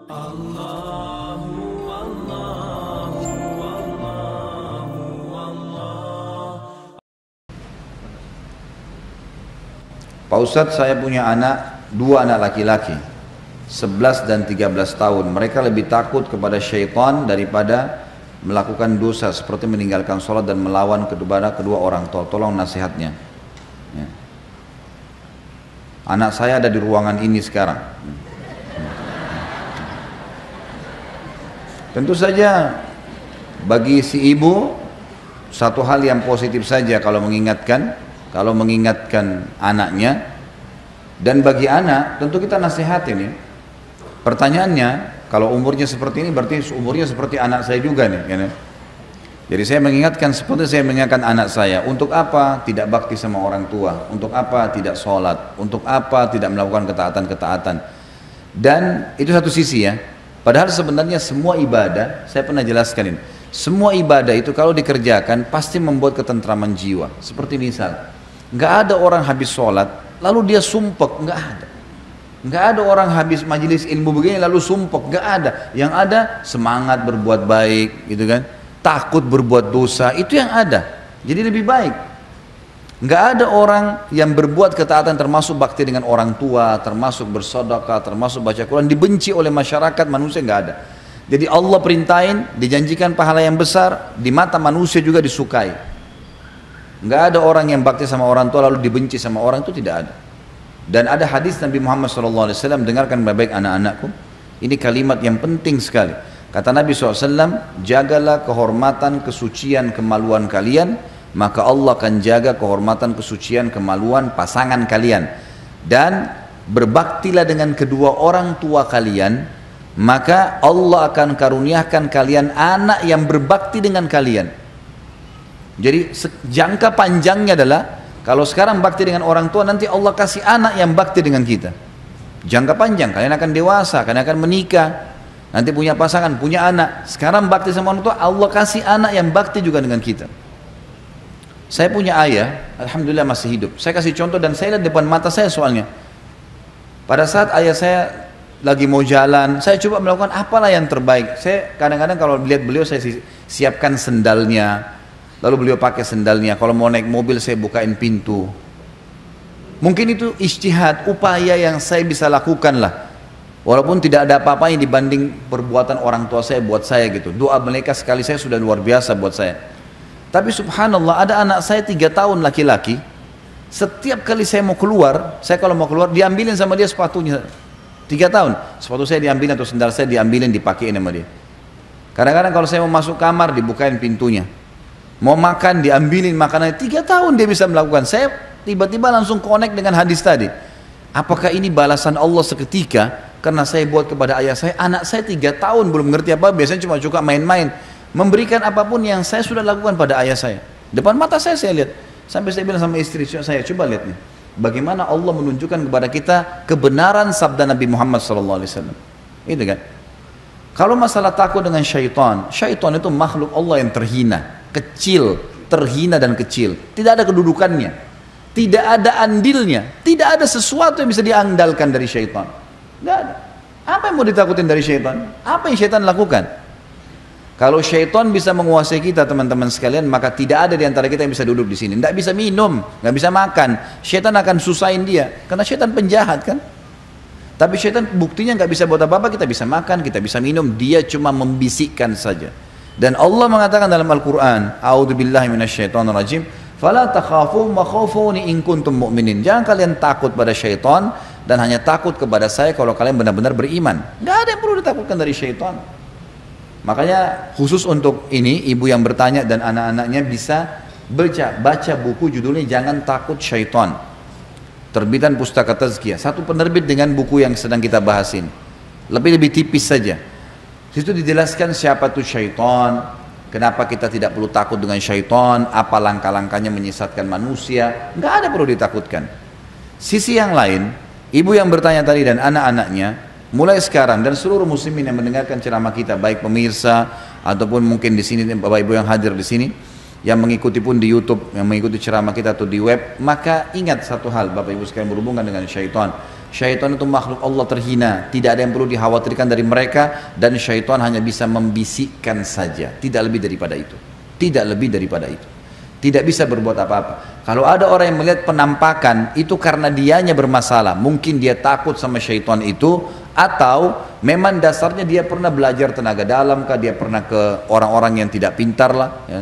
Allahu Allahu Allahu Allah. Pak Ustadz, saya punya dua anak laki-laki, 11 dan 13 tahun. Mereka lebih takut kepada syaitan daripada melakukan dosa seperti meninggalkan sholat dan melawan kedua orang tua. Tolong nasihatnya. Ya. Anak saya ada di ruangan ini sekarang. Tentu saja bagi si ibu satu hal yang positif saja kalau mengingatkan anaknya, dan bagi anak tentu kita nasihatin ya. Pertanyaannya, kalau umurnya seperti ini berarti umurnya seperti anak saya juga nih ya. Jadi saya mengingatkan seperti saya mengingatkan anak saya, untuk apa tidak bakti sama orang tua, untuk apa tidak sholat, untuk apa tidak melakukan ketaatan-ketaatan. Dan itu satu sisi ya. Padahal sebenarnya semua ibadah, saya pernah jelaskan ini, semua ibadah itu kalau dikerjakan pasti membuat ketentraman jiwa. Seperti misal, nggak ada orang habis sholat lalu dia sumpek, nggak ada. Nggak ada orang habis majelis ilmu begini lalu sumpek, nggak ada. Yang ada semangat berbuat baik, gitu kan? Takut berbuat dosa, itu yang ada. Jadi lebih baik. Nggak ada orang yang berbuat ketaatan termasuk bakti dengan orang tua, termasuk bersedekah, termasuk baca Quran, dibenci oleh masyarakat manusia, nggak ada. Jadi Allah perintahin, dijanjikan pahala yang besar, di mata manusia juga disukai. Nggak ada orang yang bakti sama orang tua lalu dibenci sama orang, itu tidak ada. Dan ada hadis Nabi Muhammad SAW, dengarkan baik-baik anak-anakku, ini kalimat yang penting sekali. Kata Nabi SAW, jagalah kehormatan, kesucian, kemaluan kalian, maka Allah akan jaga kehormatan, kesucian, kemaluan pasangan kalian. Dan berbaktilah dengan kedua orang tua kalian, maka Allah akan karuniakan kalian anak yang berbakti dengan kalian. Jadi jangka panjangnya adalah, kalau sekarang bakti dengan orang tua, nanti Allah kasih anak yang bakti dengan kita. Jangka panjang, kalian akan dewasa, kalian akan menikah, nanti punya pasangan, punya anak. Sekarang bakti sama orang tua, Allah kasih anak yang bakti juga dengan kita. Saya punya ayah, alhamdulillah masih hidup. Saya kasih contoh dan saya lihat depan mata saya soalnya. Pada saat ayah saya lagi mau jalan, saya coba melakukan apalah yang terbaik. Saya kadang-kadang kalau lihat beliau, saya siapkan sendalnya, lalu beliau pakai sendalnya. Kalau mau naik mobil, saya bukain pintu. Mungkin itu ijtihad, upaya yang saya bisa lakukan lah. Walaupun tidak ada apa-apanya dibanding perbuatan orang tua saya buat saya gitu. Doa mereka sekali saya sudah luar biasa buat saya. Tapi subhanallah, ada anak saya 3 tahun laki-laki, setiap kali saya mau keluar, saya kalau mau keluar diambilin sama dia sepatunya. 3 tahun, sepatu saya diambilin atau sendal saya diambilin, dipakein sama dia. Kadang-kadang kalau saya mau masuk kamar dibukain pintunya. Mau makan diambilin makanannya. 3 tahun dia bisa melakukan. Saya tiba-tiba langsung connect dengan hadis tadi. Apakah ini balasan Allah seketika karena saya buat kepada ayah saya? Anak saya 3 tahun belum ngerti apa, biasanya cuma suka main-main, memberikan apapun yang saya sudah lakukan pada ayah saya. Depan mata saya lihat. Sampai saya bilang sama istri saya, coba lihat nih, bagaimana Allah menunjukkan kepada kita kebenaran sabda Nabi Muhammad SAW. Itu kan. Kalau masalah takut dengan syaitan, syaitan itu makhluk Allah yang terhina, kecil, terhina dan kecil. Tidak ada kedudukannya, tidak ada andilnya, tidak ada sesuatu yang bisa diandalkan dari syaitan. Tidak ada. Apa yang mau ditakutin dari syaitan? Apa yang syaitan lakukan? Kalau syaitan bisa menguasai kita teman-teman sekalian, maka tidak ada di antara kita yang bisa duduk di sini. Tidak bisa minum, nggak bisa makan. Syaitan akan susahin dia, karena syaitan penjahat kan. Tapi syaitan buktinya nggak bisa buat apa-apa, kita bisa makan, kita bisa minum, dia cuma membisikkan saja. Dan Allah mengatakan dalam Al-Quran, A'udzubillahi minasyaitonirrajim, fala takhafuhum wa khafuni in kuntum mu'minin. Jangan kalian takut pada syaitan dan hanya takut kepada saya kalau kalian benar-benar beriman. Nggak ada yang perlu ditakutkan dari syaitan. Makanya khusus untuk ini, ibu yang bertanya dan anak-anaknya bisa baca buku judulnya Jangan Takut Syaitan, terbitan Pustaka Tazkiyah, satu penerbit dengan buku yang sedang kita bahasin, lebih tipis saja. Situ dijelaskan siapa itu syaitan, kenapa kita tidak perlu takut dengan syaitan, apa langkah-langkahnya menyesatkan manusia. Nggak ada perlu ditakutkan. Sisi yang lain, ibu yang bertanya tadi dan anak-anaknya, mulai sekarang dan seluruh muslimin yang mendengarkan ceramah kita, baik pemirsa ataupun mungkin di sini bapak ibu yang hadir di sini, yang mengikuti pun di YouTube, yang mengikuti ceramah kita atau di web, maka ingat satu hal bapak ibu sekalian berhubungan dengan syaitan. Syaitan itu makhluk Allah terhina, tidak ada yang perlu dikhawatirkan dari mereka, dan syaitan hanya bisa membisikkan saja, tidak lebih daripada itu. Tidak lebih daripada itu. Tidak bisa berbuat apa-apa. Kalau ada orang yang melihat penampakan itu karena dianya bermasalah, mungkin dia takut sama syaitan itu, atau memang dasarnya dia pernah belajar tenaga dalam kah, dia pernah ke orang-orang yang tidak pintar lah, ya.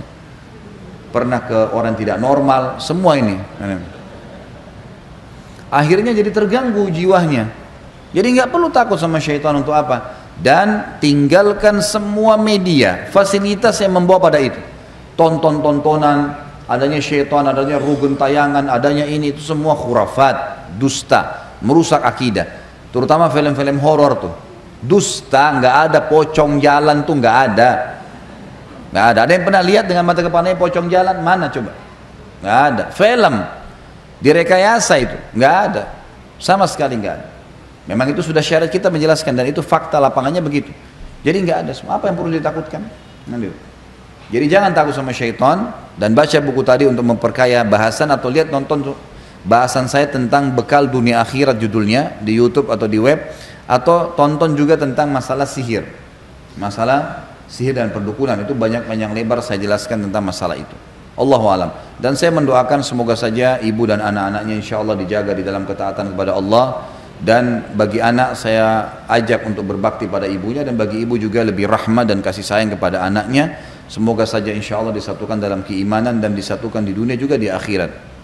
Pernah ke orang tidak normal, semua ini. Akhirnya jadi terganggu jiwanya. Jadi nggak perlu takut sama syaitan untuk apa. Dan tinggalkan semua media, fasilitas yang membawa pada itu. Tontonan, adanya syaitan, adanya rugun tayangan, adanya ini, itu semua khurafat, dusta, merusak akidah. Terutama film-film horor tuh. Dusta, nggak ada pocong jalan tuh, nggak ada. Nggak ada. Ada yang pernah lihat dengan mata kepalanya pocong jalan? Mana coba? Nggak ada. Film direkayasa itu, nggak ada. Sama sekali nggak ada. Memang itu sudah syariat kita menjelaskan, dan itu fakta lapangannya begitu. Jadi nggak ada. Apa yang perlu ditakutkan? Jadi jangan takut sama syaitan, dan baca buku tadi untuk memperkaya bahasan, atau lihat nonton bahasan saya tentang bekal dunia akhirat judulnya di YouTube atau di web, atau tonton juga tentang masalah sihir. Masalah sihir dan perdukunan itu banyak lebar saya jelaskan tentang masalah itu. Allahu alam. Dan saya mendoakan semoga saja ibu dan anak-anaknya insya Allah dijaga di dalam ketaatan kepada Allah. Dan bagi anak saya ajak untuk berbakti pada ibunya, dan bagi ibu juga lebih rahmat dan kasih sayang kepada anaknya. Semoga saja insya Allah disatukan dalam keimanan dan disatukan di dunia juga di akhirat.